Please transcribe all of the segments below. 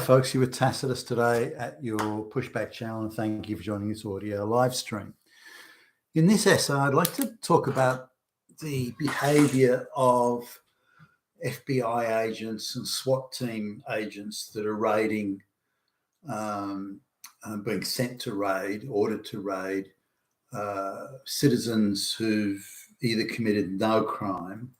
folks. You were Tacitus today at your Pushback channel, and thank you for joining this audio live stream. In this essay, I'd like to talk about the behaviour of FBI agents and SWAT team agents that are raiding, being sent to raid, ordered to raid citizens who've either committed no crime,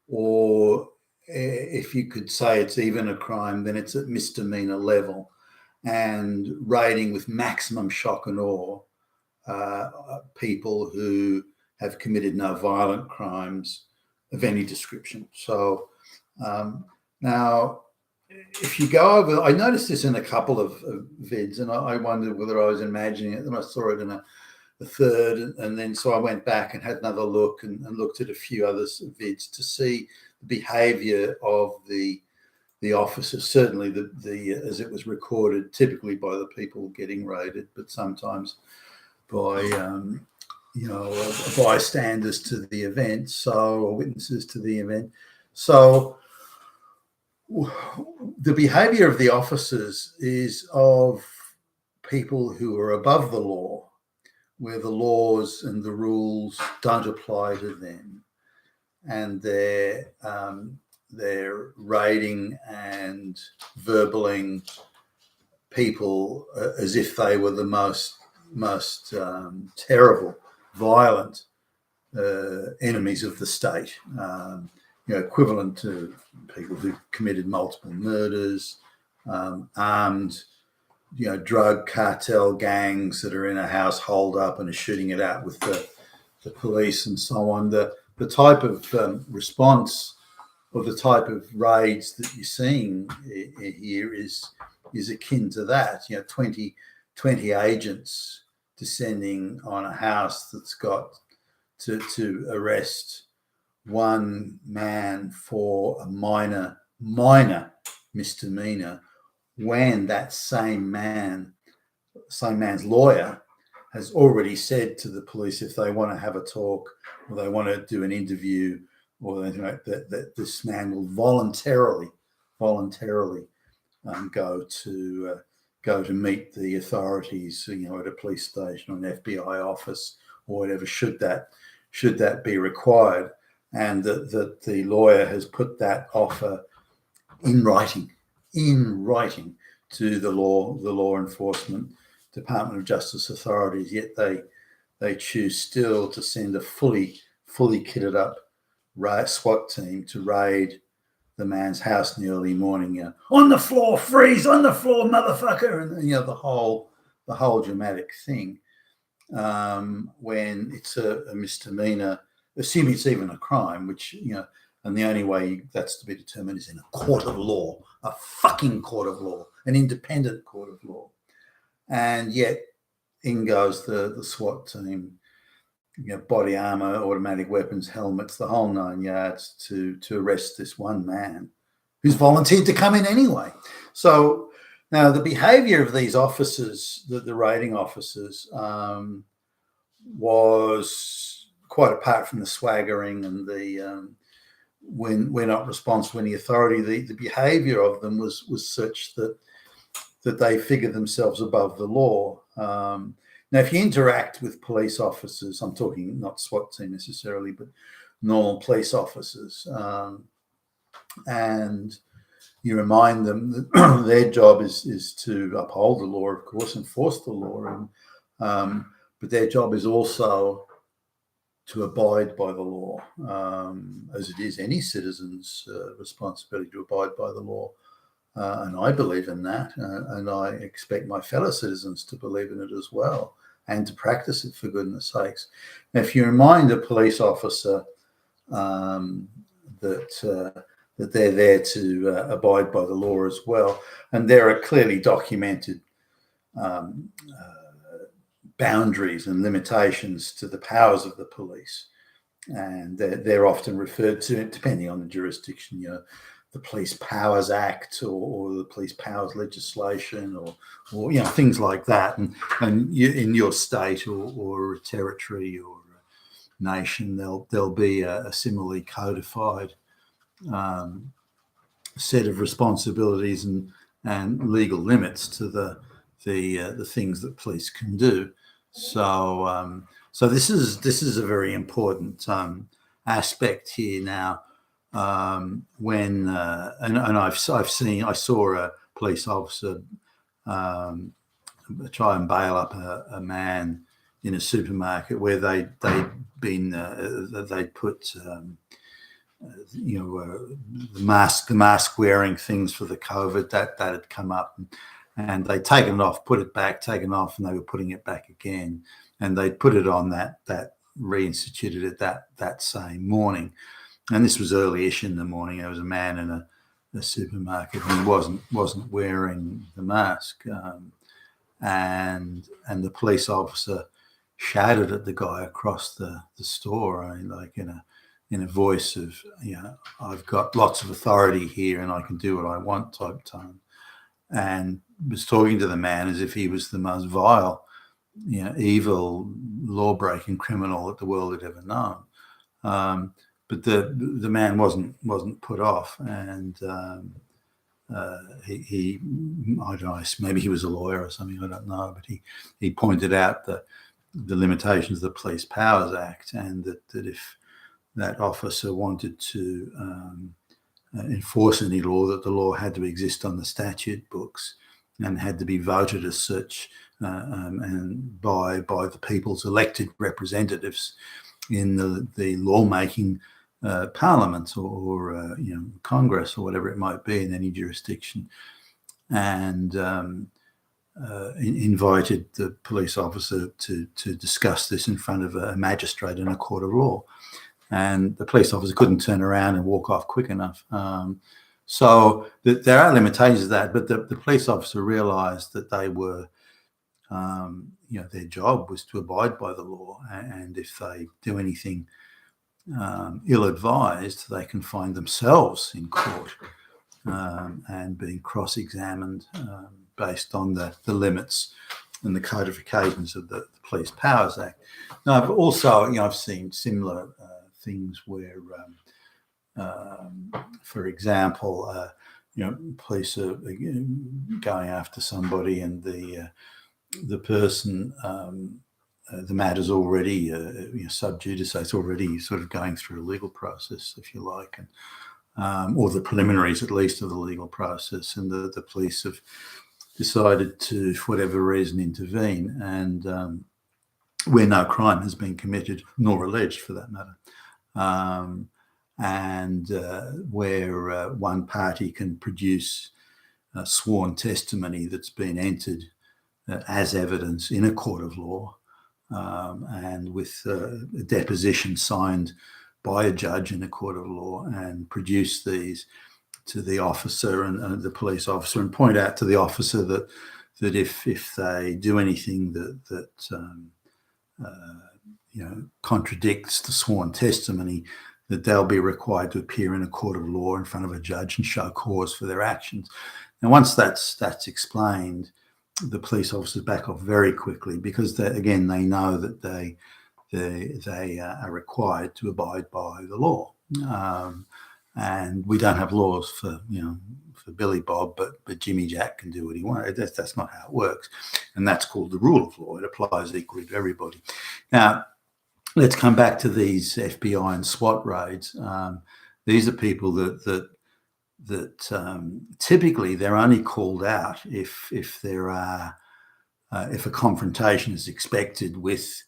or if you could say it's even a crime, then it's at misdemeanor level, and raiding with maximum shock and awe people who have committed no violent crimes of any description. So now, if you go over, I noticed this in a couple of vids, and I wondered whether I was imagining it. Then I saw it in a third, and then so I went back and had another look and looked at a few other vids to see the behaviour of the officers. Certainly the as it was recorded, typically by the people getting raided, but sometimes by bystanders to the event, or witnesses to the event. So the behaviour of the officers is of people who are above the law, where the laws and the rules don't apply to them, and they're raiding and verbaling people as if they were the most terrible, violent enemies of the state, equivalent to people who committed multiple murders, armed drug cartel gangs that are in a house hold up and are shooting it out with the police and so on. The type of response, or the type of raids that you're seeing here is akin to that. 20 agents descending on a house that's got to arrest one man for a minor misdemeanor, when that same man's lawyer has already said to the police, if they want to have a talk or they want to do an interview or anything like that, that this man will voluntarily go to meet the authorities, at a police station or an FBI office or whatever, should that be required, and that the lawyer has put that offer in writing to the law enforcement, Department of Justice authorities. Yet they choose still to send a fully kitted up SWAT team to raid the man's house in the early morning. On the floor, freeze! On the floor, motherfucker! And the whole dramatic thing. When it's a misdemeanor, assuming it's even a crime, which and the only way that's to be determined is in a court of law, a fucking court of law, an independent court of law. And yet in goes the SWAT team, body armor, automatic weapons, helmets, the whole 9 yards to arrest this one man who's volunteered to come in anyway. So now the behavior of these officers, the raiding officers, was quite apart from the swaggering and the when we're not responsible to any authority, the behaviour of them was such that they figure themselves above the law. Now, if you interact with police officers, I'm talking not SWAT team necessarily, but normal police officers, and you remind them that their job is to uphold the law, of course, enforce the law, but their job is also to abide by the law, as it is any citizen's responsibility to abide by the law. And I believe in that, and I expect my fellow citizens to believe in it as well, and to practice it, for goodness sakes. Now, if you remind a police officer that they're there to abide by the law as well, and there are clearly documented boundaries and limitations to the powers of the police, and they're often referred to, depending on the jurisdiction, the Police Powers Act or the Police Powers legislation, or things like that. And in your state or territory or nation, there'll be a similarly codified set of responsibilities and legal limits to the things that police can do. So so this is a very important aspect here now. When and I saw a police officer try and bail up a man in a supermarket where they'd put the mask wearing things for the COVID that had come up, and they'd taken it off, put it back, taken it off, and they were putting it back again, and they'd put it on that reinstituted it that same morning. And this was early-ish in the morning. There was a man in a supermarket, and he wasn't wearing the mask, and the police officer shouted at the guy across the store, like in a voice of, I've got lots of authority here and I can do what I want type tone, and was talking to the man as if he was the most vile, evil, law-breaking criminal that the world had ever known. But the man wasn't put off, and he I don't know, maybe he was a lawyer or something, I don't know, but he pointed out the limitations of the Police Powers Act, and that if that officer wanted to enforce any law, that the law had to exist on the statute books and had to be voted as such, and by the people's elected representatives in the lawmaking parliament or Congress or whatever it might be in any jurisdiction, and invited the police officer to discuss this in front of a magistrate in a court of law. And the police officer couldn't turn around and walk off quick enough. So there are limitations to that, but the police officer realised that they were, their job was to abide by the law, and if they do anything ill-advised, they can find themselves in court and being cross-examined based on the limits and the codifications of the Police Powers Act. Now, I've also, I've seen similar things where, for example, police are going after somebody, and the person, the matter's already sub judice, it's already sort of going through a legal process, if you like, and or the preliminaries at least of the legal process, and the police have decided to, for whatever reason, intervene, and where no crime has been committed, nor alleged for that matter, and where one party can produce sworn testimony that's been entered as evidence in a court of law, and with a deposition signed by a judge in a court of law, and produce these to the officer and the police officer, and point out to the officer that if they do anything that contradicts the sworn testimony, that they'll be required to appear in a court of law in front of a judge and show cause for their actions. And once that's explained, the police officers back off very quickly, because they know that they are required to abide by the law. And we don't have laws for Billy Bob, but Jimmy Jack can do what he wants. That's not how it works, and that's called the rule of law. It applies equally to everybody. Now, let's come back to these FBI and SWAT raids. These are people that typically they're only called out if a confrontation is expected with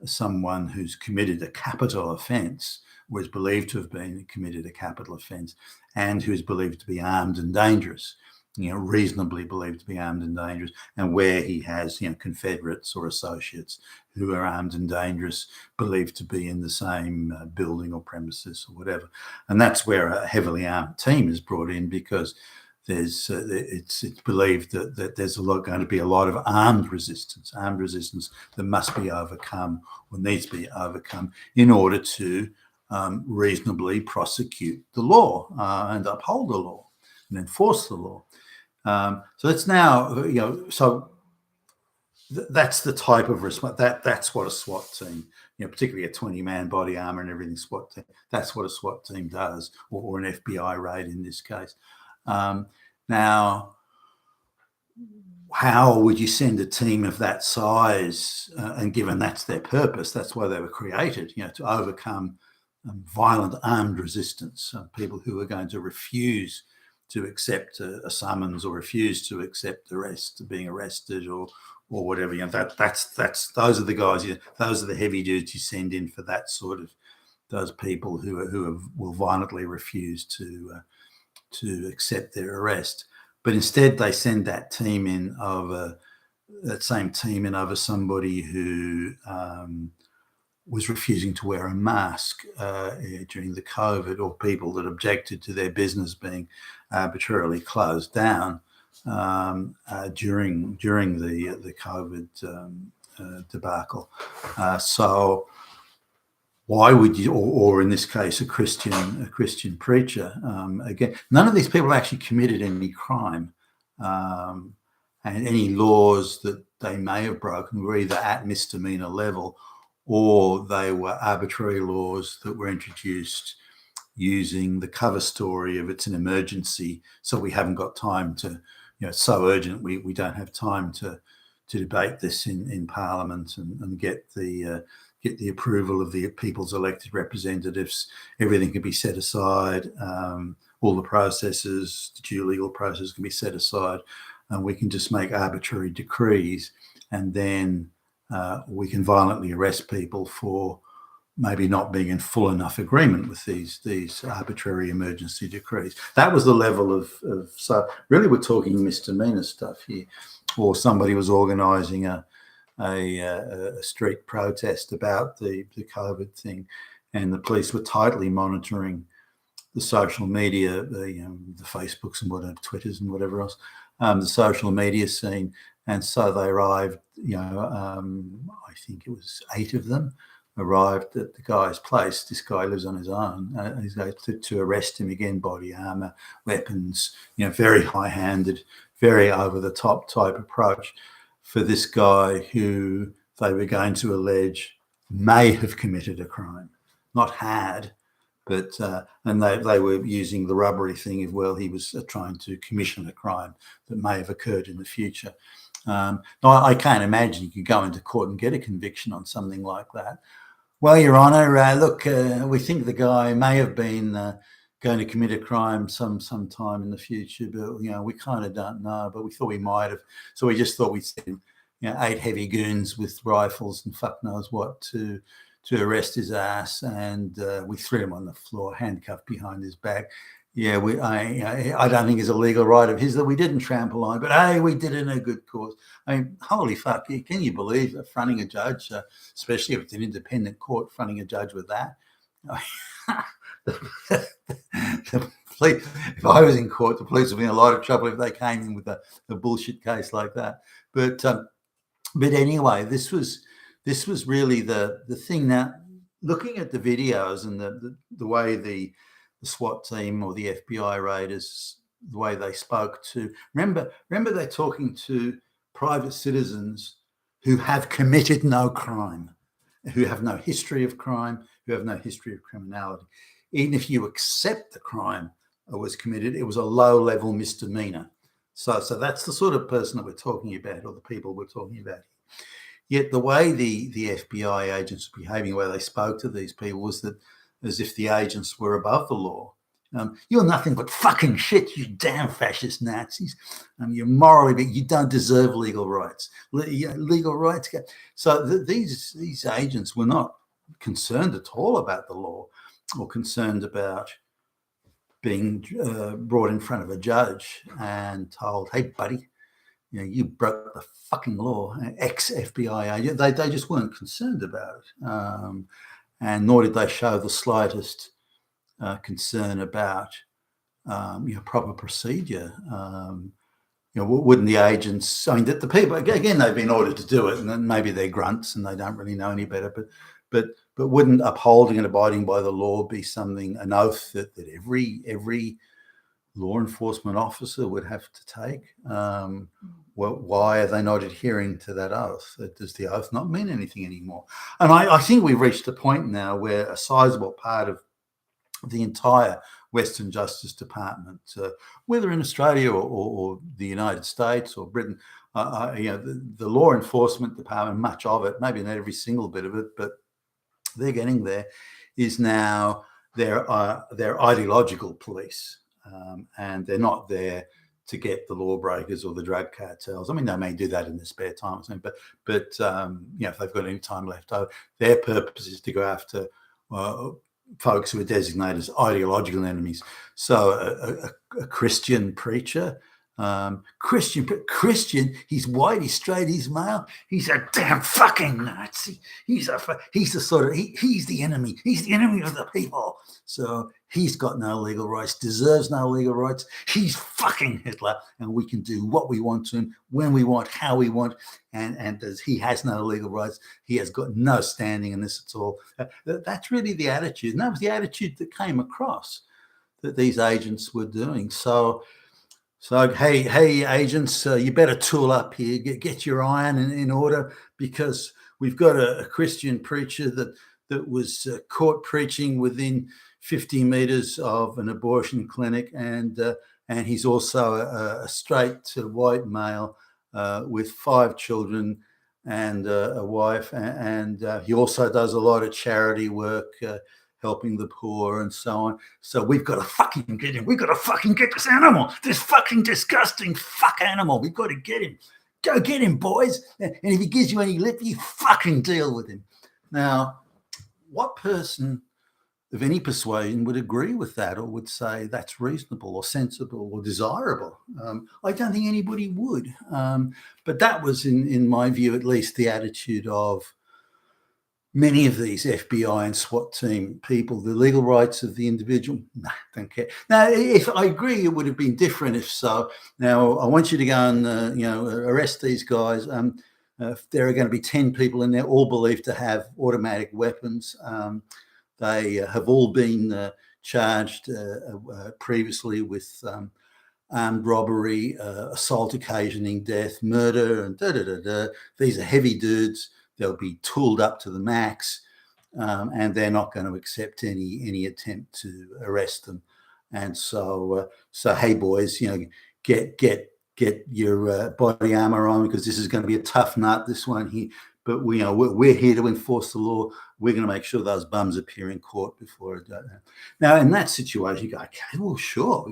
someone who's committed a capital offence, or is believed to have been committed a capital offence, and who is believed to be armed and dangerous, reasonably believed to be armed and dangerous, and where he has, confederates or associates who are armed and dangerous, believed to be in the same building or premises or whatever. And that's where a heavily armed team is brought in, because it's believed that there's going to be a lot of armed resistance that must be overcome, or needs to be overcome, in order to reasonably prosecute the law and uphold the law and enforce the law. So it's now, that's the type of response. That's what a SWAT team, particularly a 20-man body armor and everything SWAT team, that's what a SWAT team does, or an FBI raid in this case. Now, how would you send a team of that size, and given that's their purpose, that's why they were created, to overcome violent armed resistance, people who are going to refuse to accept a summons or refuse to accept being arrested or whatever. That's those are the guys. Those are the heavy dudes you send in for that sort of those people who will violently refuse to accept their arrest. But instead, they send that team in over somebody who was refusing to wear a mask during the COVID, or people that objected to their business being arbitrarily closed down during the COVID debacle. So why would you, or in this case, a Christian preacher? Again, none of these people actually committed any crime, and any laws that they may have broken were either at misdemeanor level, or they were arbitrary laws that were introduced using the cover story of it's an emergency, so we haven't got time to, it's so urgent we don't have time to debate this in Parliament and get the approval of the people's elected representatives. Everything can be set aside. All the processes, the due legal process can be set aside, and we can just make arbitrary decrees, and then we can violently arrest people for maybe not being in full enough agreement with these arbitrary emergency decrees. That was the level of so really we're talking misdemeanor stuff here. Or somebody was organising a street protest about the COVID thing, and the police were tightly monitoring the social media, the Facebooks and whatever, Twitters and whatever else, the social media scene. And so they arrived, I think it was 8 of them arrived at the guy's place. This guy lives on his own. To arrest him again, body armor, weapons, very high-handed, very over-the-top type approach for this guy who they were going to allege may have committed a crime, not had, but and they were using the rubbery thing of, well, he was trying to commission a crime that may have occurred in the future. Now, I can't imagine you could go into court and get a conviction on something like that. Well, Your Honour, look, we think the guy may have been going to commit a crime sometime in the future, but we kind of don't know. But we thought we might have, so we just thought we'd send 8 heavy goons with rifles and fuck knows what to arrest his ass, and we threw him on the floor, handcuffed behind his back. Yeah, I don't think it's a legal right of his that we didn't trample on, but hey, we did it in a good cause. I mean, holy fuck, can you believe fronting a judge, especially if it's an independent court, fronting a judge with that? The police, if I was in court, the police would be in a lot of trouble if they came in with a bullshit case like that. But anyway, this was really the thing. Now, looking at the videos and the way the SWAT team or the FBI raiders, the way they spoke to, remember they're talking to private citizens who have committed no crime, who have no history of crime, who have no history of criminality. Even if you accept the crime that was committed, it was a low-level misdemeanor. So that's the sort of person that we're talking about, or the people we're talking about. Yet the way the FBI agents were behaving, the way they spoke to these people, was that as if the agents were above the law. You're nothing but fucking shit, you damn fascist Nazis. You're morally, but you don't deserve legal rights. Legal rights. So these agents were not concerned at all about the law, or concerned about being brought in front of a judge and told, hey, buddy, you broke the fucking law, ex-FBI agent. They just weren't concerned about it. And nor did they show the slightest concern about proper procedure. Wouldn't the agents, I mean, the people, again, they've been ordered to do it, and then maybe they're grunts and they don't really know any better, but wouldn't upholding and abiding by the law be an oath that every law enforcement officer would have to take? Well, why are they not adhering to that oath? Does the oath not mean anything anymore? And I think we've reached a point now where a sizable part of the entire Western Justice Department, whether in Australia or the United States or Britain. The law enforcement department, much of it, maybe not every single bit of it, but they're getting there, is now they're ideological police, and they're not there to get the lawbreakers or the drug cartels. I mean, they may do that in their spare time or something, but if they've got any time left over, their purpose is to go after folks who are designated as ideological enemies. So a Christian preacher, Christian, he's white, he's straight, he's male, he's a damn fucking Nazi. He's the enemy. He's the enemy of the people. So he's got no legal rights, deserves no legal rights. He's fucking Hitler, and we can do what we want to him, when we want, how we want, and he has no legal rights. He has got no standing in this at all. That's really the attitude, and that was the attitude that came across that these agents were doing. So hey, agents, you better tool up here. Get your iron in order, because we've got a Christian preacher that was caught preaching within 50 meters of an abortion clinic, and he's also a straight white male with 5 children and a wife, and he also does a lot of charity work, helping the poor and so on. So we've got to fucking get him. We've got to fucking get this animal, this fucking disgusting fuck animal. We've got to get him. Go get him, boys. And if he gives you any lip, you fucking deal with him. Now, what person of any persuasion would agree with that, or would say that's reasonable or sensible or desirable? I don't think anybody would. But that was, in my view, at least, the attitude of many of these FBI and SWAT team people. The legal rights of the individual, nah, don't care. Now, if I agree, it would have been different if so. Now, I want you to go and arrest these guys. There are going to be 10 people in there, all believed to have automatic weapons. They have all been charged previously with armed robbery, assault occasioning death, murder, and da-da-da-da. These are heavy dudes. They'll be tooled up to the max, and they're not going to accept any attempt to arrest them. And so hey, boys, get your body armor on, because this is going to be a tough nut, this one here. But we're here to enforce the law. We're going to make sure those bums appear in court before it does. Now, in that situation, you go, okay, well, sure.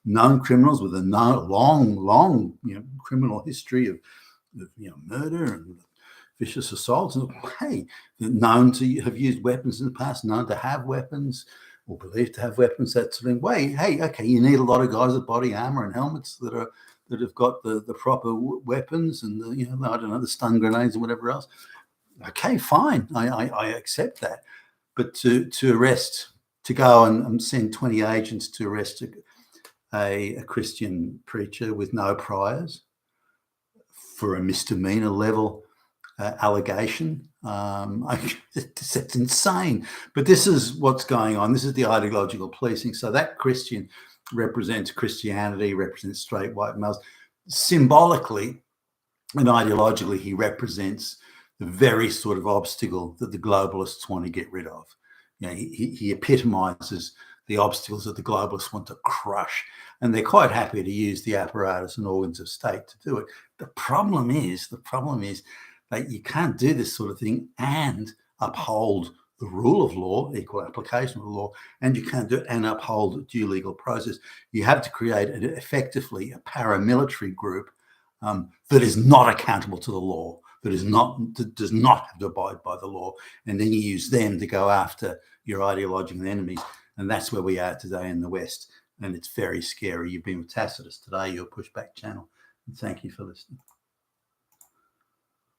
Known criminals with a long criminal history of murder and vicious assaults, and hey, known to have used weapons in the past, known to have weapons or believed to have weapons, that sort of thing. Hey, okay, you need a lot of guys with body armor and helmets that have got the proper weapons and I don't know, the stun grenades or whatever else. Okay, fine, I accept that. But to arrest, to go and send 20 agents to arrest a Christian preacher with no priors for a misdemeanor level allegation, it's insane. But this is what's going on. This is the ideological policing. So that Christian represents Christianity, represents straight white males. Symbolically and ideologically, he represents the very sort of obstacle that the globalists want to get rid of. He epitomizes the obstacles that the globalists want to crush, and they're quite happy to use the apparatus and organs of state to do it. The problem is that you can't do this sort of thing and uphold the rule of law, equal application of the law, and you can't do it and uphold due legal process. You have to create effectively a paramilitary group that is not accountable to the law, that does not have to abide by the law, and then you use them to go after your ideological enemies. And that's where we are today in the West, and it's very scary. You've been with Tacitus today, your Pushback channel, and thank you for listening.